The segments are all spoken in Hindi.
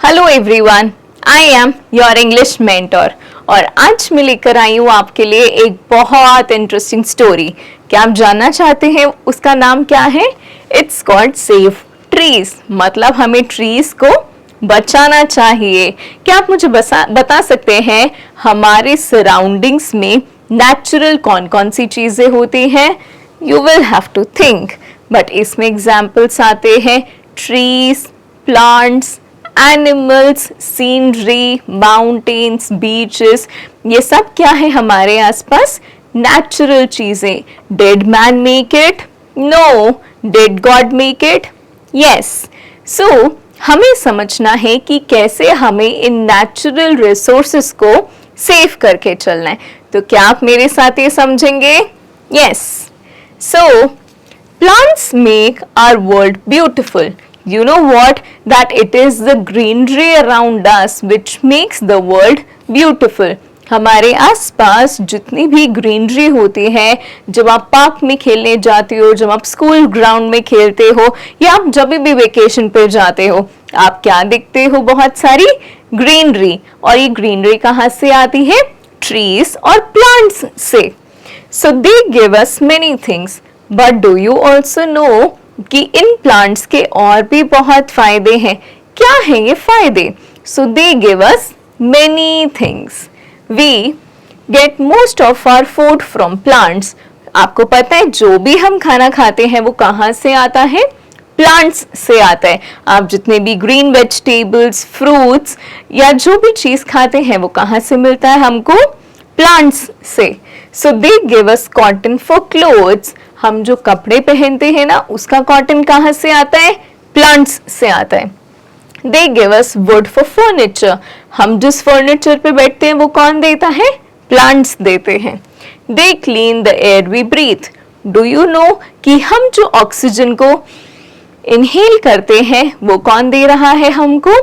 Hello everyone, I am your English mentor और आज मैं लेकर आई हूँ आपके लिए एक बहुत इंटरेस्टिंग स्टोरी। क्या आप जानना चाहते हैं उसका नाम क्या है? It's called save trees. मतलब हमें ट्रीज को बचाना चाहिए। क्या आप मुझे बता सकते हैं हमारे सराउंडिंग्स में नेचुरल कौन कौन सी चीजें होती हैं? You will have to think, but इसमें एग्जाम्पल्स आते हैं trees, plants, animals, scenery, mountains, beaches. ये सब क्या है हमारे आसपास? नेचुरल चीजें। Did man make it? No. Did God make it? Yes. So हमें समझना है कि कैसे हमें इन नेचुरल रिसोर्सेस को सेव करके चलना है। तो क्या आप मेरे साथ ये समझेंगे? Yes. So plants make our world beautiful. You know what? That it is the greenery around us which makes the world beautiful. हमारे आसपास जितनी भी ग्रीनरी होती है, जब आप पार्क में खेलने जाते हो, जब आप स्कूल ग्राउंड में खेलते हो या आप जब भी वेकेशन पे जाते हो, आप क्या देखते हो? बहुत सारी ग्रीनरी। और ये ग्रीनरी कहाँ से आती है? ट्रीज और प्लांट्स से। So they give us many things. But do you also know कि इन प्लांट्स के और भी बहुत फायदे हैं? क्या हैं ये फायदे? So they give us many things. We get most of our food from plants. आपको पता है जो भी हम खाना खाते हैं वो कहाँ से आता है? प्लांट्स से आता है। आप जितने भी ग्रीन वेजिटेबल्स, फ्रूट्स या जो भी चीज खाते हैं वो कहाँ से मिलता है हमको? प्लांट्स से। So they give us cotton for clothes. हम जो कपड़े पहनते हैं ना, उसका कॉटन कहाँ से आता है? प्लांट्स से आता है। दे give us would for furniture. हम जिस फर्नीचर पे बैठते हैं वो कौन देता है? प्लांट्स देते हैं। They clean the air we breathe. Do you know कि हम जो ऑक्सीजन को इनहेल करते हैं वो कौन दे रहा है हमको?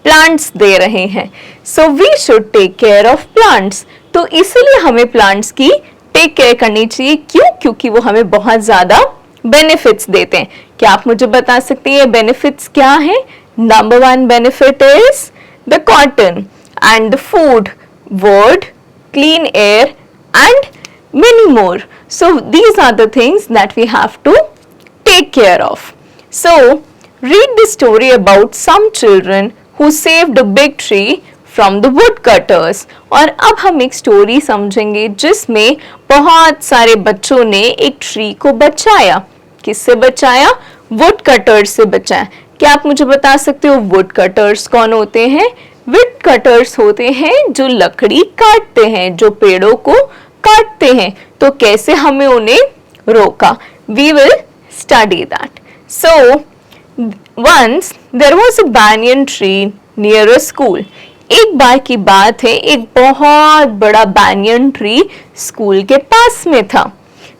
प्लांट्स दे रहे हैं। So we should take care of plants. तो इसीलिए हमें प्लांट्स की टेक केयर करनी चाहिए। क्यों? क्योंकि वो हमें बहुत ज्यादा बेनिफिट्स देते हैं। क्या आप मुझे बता सकते हैं बेनिफिट्स क्या है? Number 1 benefit is the cotton and the food, would, clean air and many more. So these are the things that we have to take care of. So read the story about some children who saved a big tree from the woodcutters. और अब हम एक स्टोरी समझेंगे जिसमें बहुत सारे बच्चों ने एक ट्री को बचाया। किससे बचाया? वुड कटर्स से बचाया। क्या आप मुझे बता सकते हो वुड कटर्स कौन होते हैं? वुड कटर्स होते हैं जो लकड़ी काटते हैं, जो पेड़ों को काटते हैं। तो कैसे हमें उन्हें रोका? We will study that. So once there was a banyan tree near a school. एक बार की बात है, एक बहुत बड़ा banyan tree स्कूल के पास में था।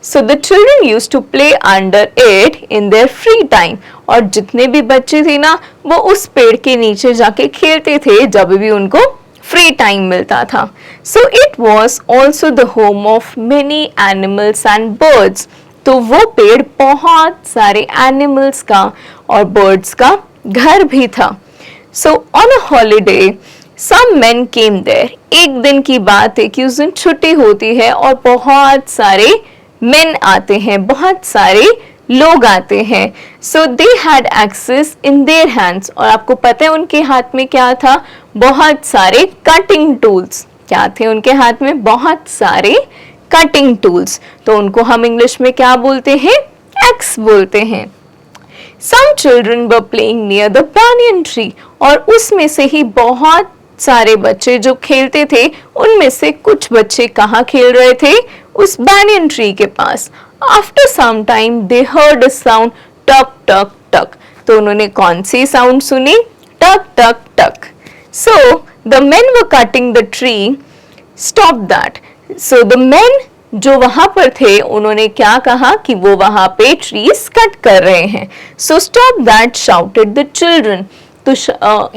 So the children used to play under it in their free time. और जितने भी बच्चे थे ना, वो उस पेड़ के नीचे जाके खेलते थे जब भी उनको फ्री टाइम मिलता था। So it was also the home of many animals and birds. तो वो पेड़ बहुत सारे एनिमल्स का और बर्ड्स का घर भी था। So on a holiday, some men came there. एक दिन की बात है कि उस दिन छुट्टी होती है और बहुत सारे men आते हैं, बहुत सारे लोग आते हैं। So they had access in their hands. और आपको पता है उनके हाथ में क्या था? बहुत सारे कटिंग टूल्स। क्या थे उनके हाथ में? बहुत सारे कटिंग टूल्स। तो उनको हम इंग्लिश में क्या बोलते हैं? एक्स बोलते हैं। Some children were playing near the banyan tree. और उसमें से ही बहुत सारे बच्चे जो खेलते थे, उनमें से कुछ बच्चे कहाँ खेल रहे थे? उस banyan tree के पास। After some time they heard a sound, टक टक टक। तो उन्होंने कौन सी साउंड सुनी? टक टक टक। So the men were cutting the tree. Stop that. So the men जो वहां पर थे उन्होंने क्या कहा कि वो वहां पे ट्रीज कट कर रहे हैं। So stop that, shouted the children. तो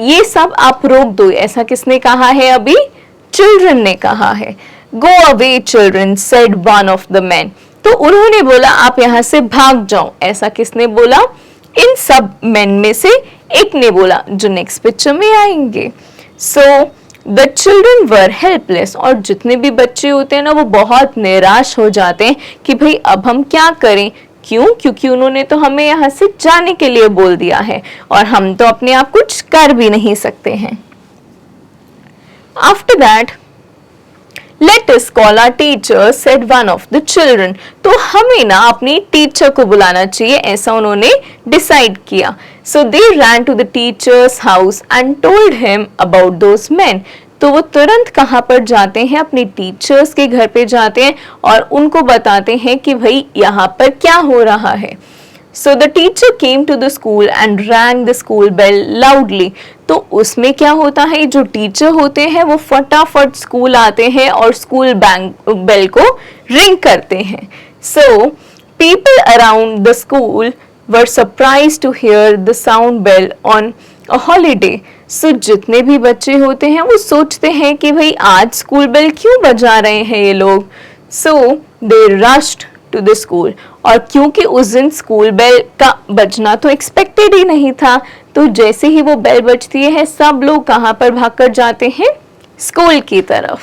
ये सब आप रोक दो, ऐसा किसने कहा है अभी? चिल्ड्रन ने कहा है। Go away children, said one of the men. तो उन्होंने बोला आप यहाँ से भाग जाओ, ऐसा किसने बोला? इन सब men में से एक ने बोला, जो नेक्स्ट पिक्चर में आएंगे। So the children were helpless, और जितने भी बच्चे होते हैं ना वो बहुत निराश हो जाते हैं कि भाई अब हम क्या करें। क्यों? क्योंकि उन्होंने तो हमें यहाँ से जाने के लिए बोल दिया है और हम तो अपने आप कुछ कर भी नहीं सकते हैं। After that, Let us call our teacher, said one of the children. तो हमें ना अपनी टीचर को बुलाना चाहिए, ऐसा उन्होंने डिसाइड किया। So they ran to the teacher's house and told him about those men. तो वो तुरंत कहाँ पर जाते हैं? अपनी टीचर्स के घर पे जाते हैं और उनको बताते हैं कि भाई यहाँ पर क्या हो रहा है। So the teacher came to the school and rang the school bell loudly. तो उसमें क्या होता है, जो टीचर होते हैं वो फटाफट स्कूल आते हैं और स्कूल बेल को रिंग करते हैं। So people around the school were surprised to hear the sound bell on a holiday. So जितने भी बच्चे होते हैं वो सोचते हैं कि भाई आज स्कूल बेल क्यों बजा रहे हैं ये लोग। So they rushed to the school. और क्योंकि उस दिन स्कूल बेल का बजना तो एक्सपेक्टेड ही नहीं था, तो जैसे ही वो बेल बजती है सब लोग कहाँ पर भागकर जाते हैं? स्कूल की तरफ।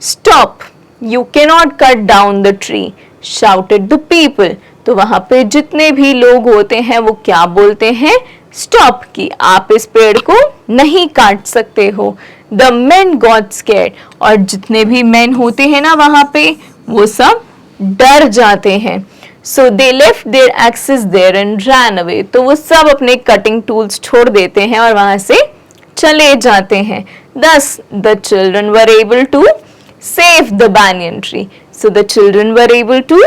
Stop, you can not cut down the tree, shouted the people. तो वहां पे जितने भी लोग होते हैं वो क्या बोलते हैं? स्टॉप, कि आप इस पेड़ को नहीं काट सकते हो। द मेन गॉट स्कैर्ड, और जितने भी मेन होते हैं ना वहां पे वो सब डर जाते हैं। So they left their axes there and ran away. तो वो सब अपने कटिंग टूल्स छोड़ देते हैं और वहां से चले जाते हैं। Thus the children were able to save the banyan tree. So the children were able to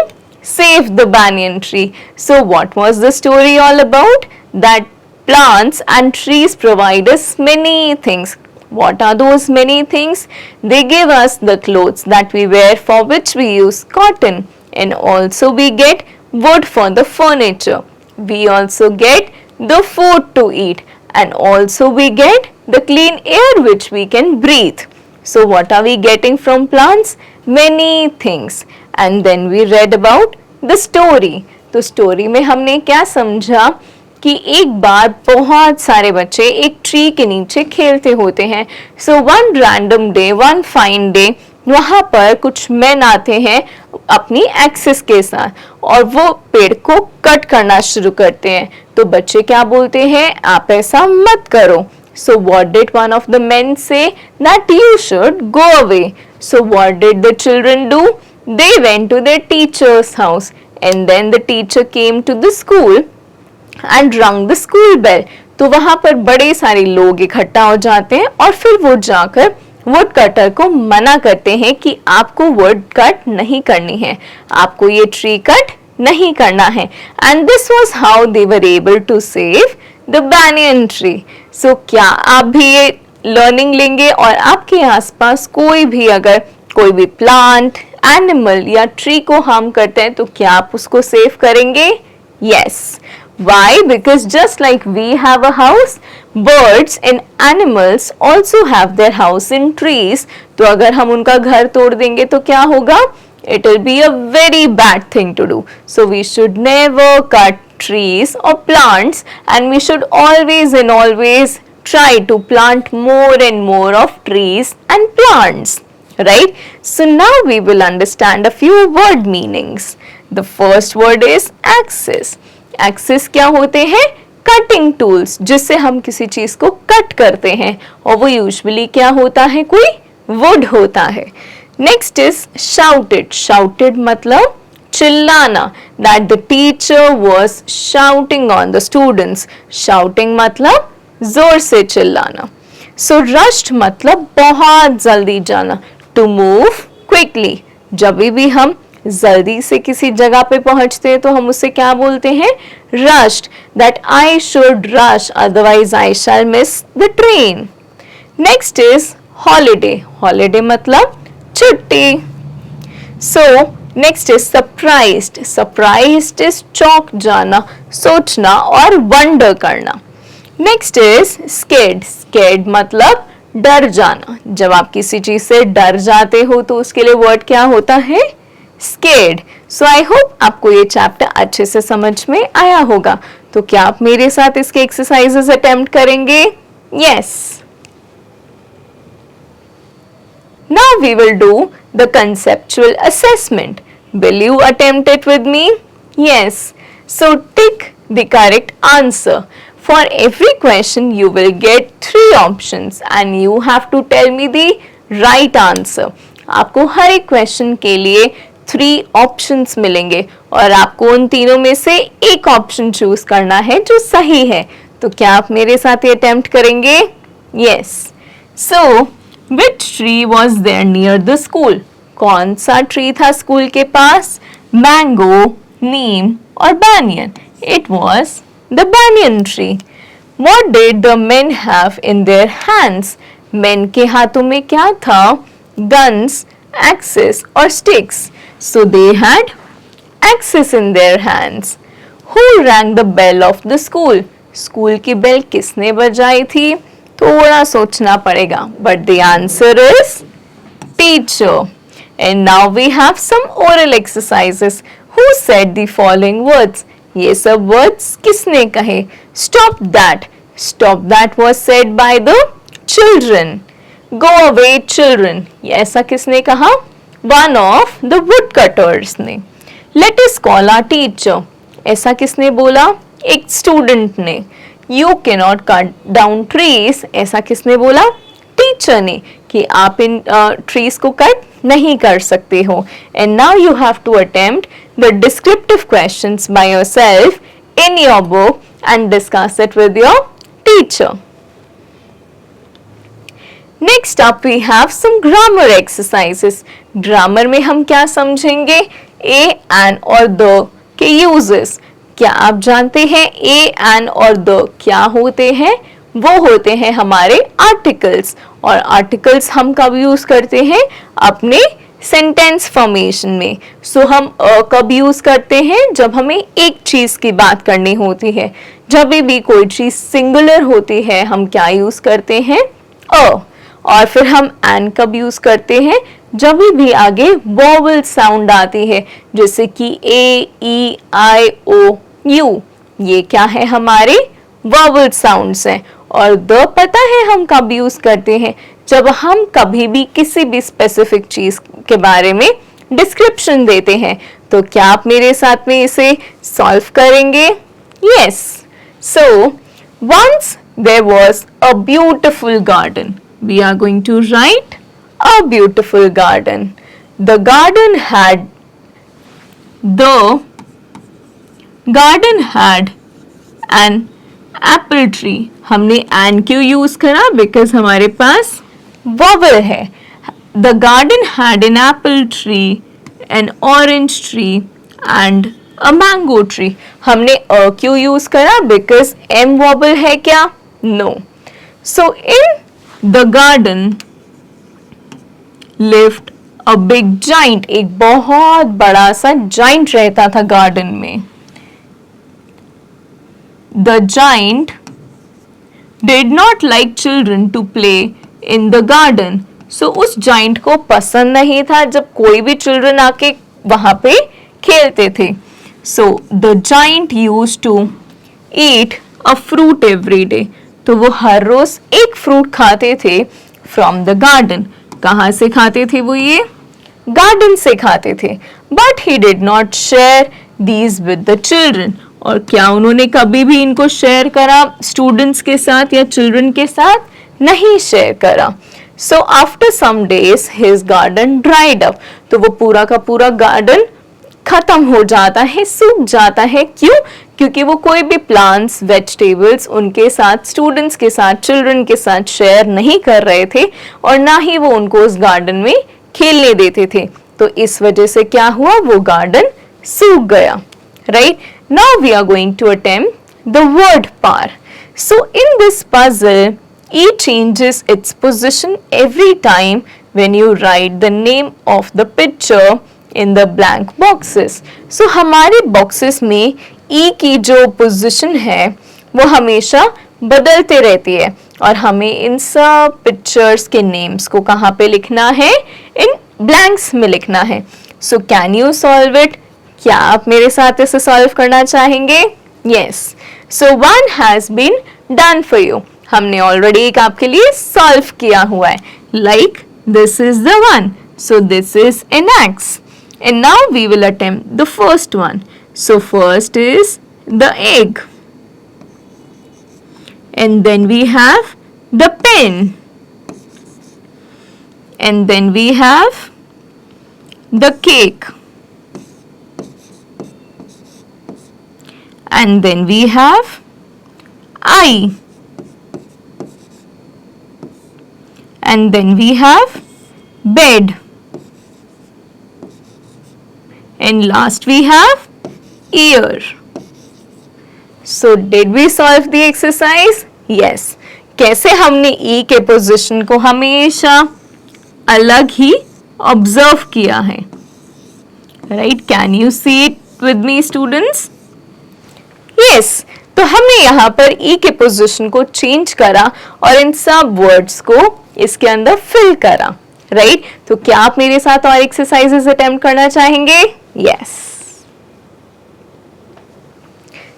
save the banyan tree. So what was the story all about? That plants and trees provide us many things. What are those many things? They give us the clothes that we wear, for which we use cotton, and also we get wood for the furniture. We also get the food to eat, and also we get the clean air which we can breathe. So what are we getting from plants? Many things. And then we read about the story. तो स्टोरी में हमने क्या समझा कि एक बार बहुत सारे बच्चे एक ट्री के नीचे खेलते होते हैं। So one random day, one fine day, वहां पर कुछ मैन आते हैं अपनी एक्सिस के साथ और वो पेड़ को कट करना शुरू करते हैं। तो बच्चे क्या बोलते हैं? आप ऐसा मत करो। So what did one of the men say? That you should go away. So what did the children do? They went to their teacher's house, and then the teacher came to the school and rung the school bell. तो वहां पर बड़े सारे लोग इकट्ठा हो जाते हैं और फिर वो जाकर वुड कटर को मना करते हैं कि आपको वुड कट नहीं करनी है, आपको ये ट्री कट नहीं करना है। And this was how they were able to save the banyan tree. So क्या आप भी ये लर्निंग लेंगे और आपके आसपास कोई भी अगर कोई भी प्लांट, एनिमल या ट्री को हार्म करते हैं तो क्या आप उसको सेव करेंगे? Yes. Why? Because just like we have a house, birds and animals also have their house in trees. तो अगर हम उनका घर तोड़ देंगे तो क्या होगा? It will be a very bad thing to do. So we should never cut trees or plants, and we should always and always try to plant more and more of trees and plants. Right? So now we will understand a few word meanings. The first word is axis. Axis क्या होते हैं? कटिंग टूल्स, जिससे हम किसी चीज को कट करते हैं और वो यूजुअली क्या होता है? कोई वुड होता है। Next is shouted. शाउटेड मतलब चिल्लाना, that the teacher was shouting on the students. Shouting मतलब जोर से चिल्लाना। सो रश्ड मतलब बहुत जल्दी जाना, टू मूव क्विकली। जब भी हम जल्दी से किसी जगह पे पहुंचते हैं तो हम उसे क्या बोलते हैं? Rushed, that I should rush otherwise I shall miss the train. Next is holiday. Holiday मतलब छुट्टी। So next is surprised. Surprised is चौंक जाना, सोचना और वंडर करना। Next is scared. स्कैर्ड मतलब डर जाना। जब आप किसी चीज से डर जाते हो तो उसके लिए वर्ड क्या होता है? स्केर्ड। सो आई होप आपको ये चैप्टर अच्छे से समझ में आया होगा। तो क्या आप मेरे साथ इसके एक्सरसाइजेस अटेम्प्ट करेंगे? Yes. Now we will do the conceptual assessment. Will you attempt it with me? Yes. So tick the correct answer. For every question you will get 3 options and you have to tell me the right answer. आपको हर एक क्वेश्चन के लिए 3 ऑप्शंस मिलेंगे और आपको उन तीनों में से एक ऑप्शन चूज करना है जो सही है। तो क्या आप मेरे साथ ये अटेम्प्ट करेंगे? Yes. So which tree was there near the school? कौन सा ट्री था स्कूल के पास? मैंगो, नीम और banyan. It was the banyan tree. What did the men have in their hands? Men के हाथों में क्या था? Guns, axes और sticks. So they had axes in their hands. Who rang the bell of the school? School की बेल किसने बजाई थी? थोड़ा सोचना पड़ेगा, but the answer is teacher. And now we have some oral exercises. Who said the following words? ये सब words किसने कहे? Stop that. Stop that was said by the children. Go away children. ये ऐसा किसने कहा? One of the woodcutters ने. Let us call our teacher. ऐसा किसने बोला? एक स्टूडेंट ने. You cannot cut down trees. ऐसा किसने बोला? टीचर ने कि आप इन ट्रीज को कट नहीं कर सकते हो. And now you have to attempt the descriptive questions by yourself in your book and discuss it with your teacher. Next up we have some grammar exercises. Grammar में हम क्या समझेंगे? A, an और the के uses. क्या आप जानते हैं ए, एन और द क्या होते हैं? वो होते हैं हमारे आर्टिकल्स और आर्टिकल्स हम कब यूज करते हैं? अपने सेंटेंस फॉर्मेशन में. सो हम कब यूज करते हैं? जब हमें एक चीज की बात करनी होती है. जब भी कोई चीज सिंगुलर होती है हम क्या यूज करते हैं? अ. और फिर हम एन कब यूज करते हैं? जब भी आगे वोवेल साउंड आती है जैसे कि ए, ई, आई, ओ, यू. ये क्या है? हमारे वोवेल साउंड्स हैं. और द पता है हम कब यूज करते हैं? जब हम कभी भी किसी भी स्पेसिफिक चीज के बारे में डिस्क्रिप्शन देते हैं. तो क्या आप मेरे साथ में इसे सॉल्व करेंगे? Yes. So once there was a beautiful garden. We are going to write a beautiful garden. The garden had an apple tree. हमने an क्यों यूज करा? Because हमारे पास vowel है. The garden had an apple tree, an orange tree and a mango tree. हमने a क्यों यूज करा? Because m vowel है क्या? No. So in The garden lived a big giant. एक बहुत बड़ा सा giant रहता था गार्डन में. The giant did not like children to play in the garden. So उस giant को पसंद नहीं था जब कोई भी children आके वहां पे खेलते थे. So the giant used to eat a fruit every day. तो वो हर रोज एक फ्रूट खाते थे फ्रॉम द गार्डन. कहाँ से खाते थे वो? ये गार्डन से खाते थे. But he did not share these with the children. और क्या उन्होंने कभी भी इनको शेयर करा स्टूडेंट्स के साथ या चिल्ड्रन के साथ? नहीं शेयर करा. So after some days his garden dried up. तो वो पूरा का पूरा गार्डन खत्म हो जाता है, सूख जाता है. क्यों? क्योंकि वो कोई भी प्लांट्स, वेजिटेबल्स उनके साथ, स्टूडेंट्स के साथ, चिल्ड्रन के साथ शेयर नहीं कर रहे थे और ना ही वो उनको उस गार्डन में खेलने देते थे. तो इस वजह से क्या हुआ? वो गार्डन सूख गया. Right? Now we are going to attempt the word par. So in this puzzle E changes its position every time when you write the name of the picture in the blank boxes. So हमारे boxes में E की जो पोजीशन है वो हमेशा बदलते रहती है और हमें इन सब पिक्चर्स के नेम्स को कहाँ पे लिखना है? इन ब्लैंक्स में लिखना है. So can you solve it? क्या आप मेरे साथ इसे सॉल्व करना चाहेंगे? Yes. So one has been done for you. हमने already एक आपके लिए solve किया हुआ है. Like this is the one. So this is an X. And now we will attempt the first one. So first is the egg. And then we have the pen. And then we have the cake. And then we have eye. And then we have bed. And last we have ear. So did we solve the exercise? Yes. कैसे हमने E के पोजीशन को हमेशा अलग ही ऑब्जर्व किया है. Right, can you see it with me students? Yes, तो हमने यहाँ पर ई के पोजीशन को चेंज करा और इन सब वर्ड्स को इसके अंदर फिल करा. राइट, तो क्या आप मेरे साथ और एक्सरसाइजेस अटेम्प्ट करना चाहेंगे? Yes.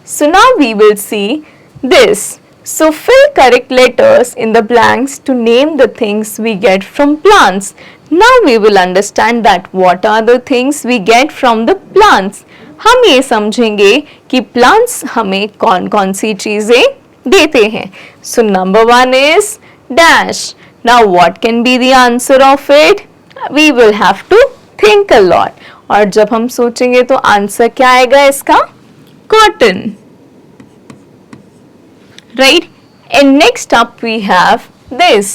So now we will see this. So fill correct letters in the blanks to name the things we get from plants. Now we will understand that what are the things we get from the plants. हम ये समझेंगे कि plants हमें कौन-कौन सी चीजें देते हैं. So number one is dash. Now what can be the answer of it? We will have to think a lot. और जब हम सोचेंगे तो आंसर क्या आएगा इसका? Cotton. Right, and next up we have this.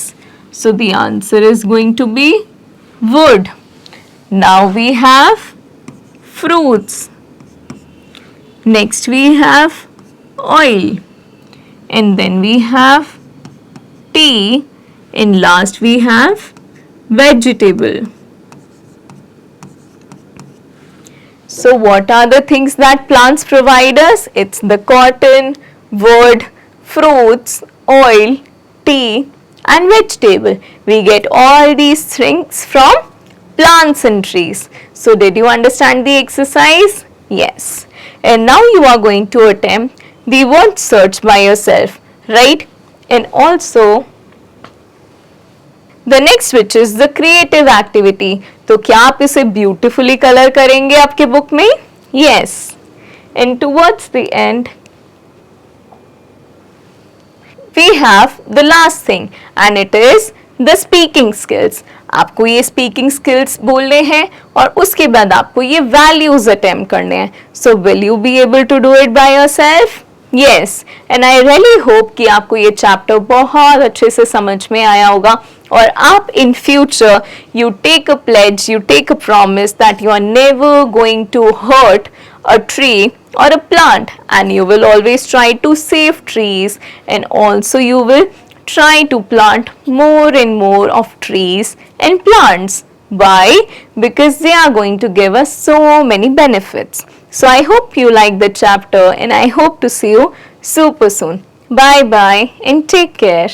So the answer is going to be wood. Now we have fruits. Next we have oil. And then we have tea. And last we have vegetable. So what are the things that plants provide us? It's the cotton, wood, fruits, oil, tea and vegetable. We get all these things from plants and trees. So did you understand the exercise? Yes. And now you are going to attempt the word search by yourself, right? And also the next, which is the creative activity. तो क्या आप इसे beautifully color करेंगे आपके book में? Yes. And towards the end we have the last thing and it is the speaking skills. आपको ये speaking skills बोलने हैं और उसके बाद आपको ये values attempt करने हैं. So will you be able to do it by yourself? Yes. And I really hope कि आपको ये chapter बहुत अच्छे से समझ में आया होगा और आप in future you take a pledge, you take a promise that you are never going to hurt a tree or a plant and you will always try to save trees and also you will try to plant more and more of trees and plants. Why? Because they are going to give us so many benefits. So I hope you like the chapter and I hope to see you super soon. Bye bye and take care.